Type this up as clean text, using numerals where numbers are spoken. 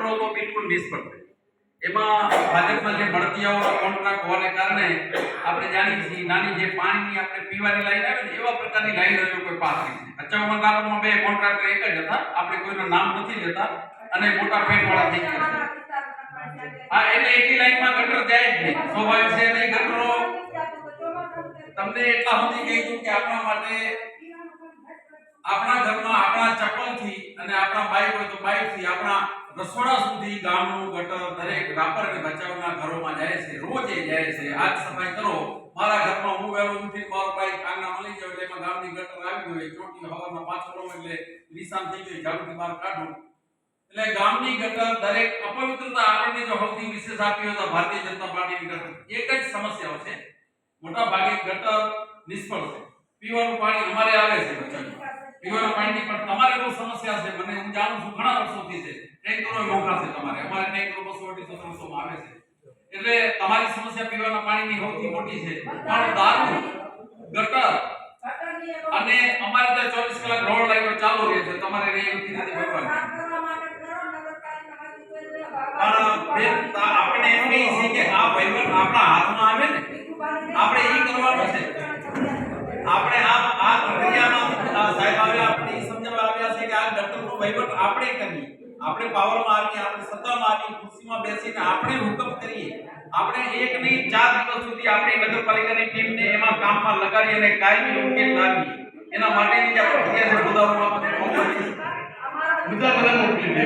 ગટરો તો બિલકુલ નિષ્ફળ છે। એમાં ભાજપના જે મળતિયાઓનો કોન્ટ્રાક્ટ હોવાને કારણે આપણે જાણીએ છીએ નાની જે પાણીની આપણે પીવાની લાઈન આવે ને એવા પ્રકારની લાઈન એ લોકોએ પાથરી છે। અચાવમાં ગામમાં બે કોન્ટ્રાક્ટર એક જ હતા, આપણે કોઈનું નામ નથી લેતા અને મોટા પેટવાળા થઈ ગયા છે। હા, એટલે એટલી લાઈનમાં ગટર જાય જ નહીં, સ્વાભાવિક છે। નહીં ગટરો તમને એટલા સુધી કહી દઉં કે આપણા માટે આપણા ઘરમાં આપણા ચપ્પલથી અને આપણા બાઈક હોય તો બાઈકથી આપણા રસોડા સુધી ગામનું ગટર દરેક રાપર અને બચાવના ઘરોમાં જાય છે, રોજ એ જાય છે। આજ સફાઈ કરો, મારા ઘરમાં હું વહેલો ઉઠીને મારો બાઈક કાંગના મળી જાવ એટલે એમાં ગામની ગટર આવી હોય, ચોટી હવામાં પાછળ એટલે નિશાન થઈ ગઈ, ઝાડુથી બહાર કાઢું એટલે ગામની ગટર દરેક અપવિત્રતા આપણને જો સૌથી વિશેષ આપી હોય તો ભારતીય જનતા પાર્ટીની ગટર એક જ સમસ્યાઓ છે, મોટા ભાગે ગટર નિષ્ફળ છે। પીવાનું પાણી અમારે આવે છે બચાવ, પીવાનું પાણીની પણ તમારે બહુ સમસ્યા છે, મને હું જાણું છું ઘણા વર્ષોથી છે। ટેન્કરો મોંઘા છે તમારે, અમારે ટેન્કરો 200-250 માં આવે છે એટલે તમારી સમસ્યા પીવાના પાણીની સૌથી મોટી છે। પણ દારૂ, ગટર અને અમારે ત્યાં 24 કલાક રોડ લાઈનો ચાલુ રહે છે, તમારે રેતી નથી ભરવાની। પણ આપણે એમ કહી છે કે આ વહીવટ આપણા હાથમાં આવે ને આપણે ઈ કરવાનું છે। આપણે આ પ્રક્રિયામાં સાહેબ આવ્યા, આપણે ઈ સમજાવવા આવ્યા છે કે આ ગટરનો વહીવટ આપણે કરીએ, આપણે પાવરમાં આવીએ, આપણે સત્તામાં આવીએ, ખુરશીમાં બેસીને આપણે હુકમ કરીએ, આપણે એક નહીં 4 દિવસ સુધી આપણી નગરપાલિકાની ટીમને એમાં કામમાં લગાડી અને કાયમી ઉકેલ લાવીએ। એના માટેની જે પ્રક્રિયા છે મુદ્દાઓ આપણે મુદ્દા બધા મોકલી દે।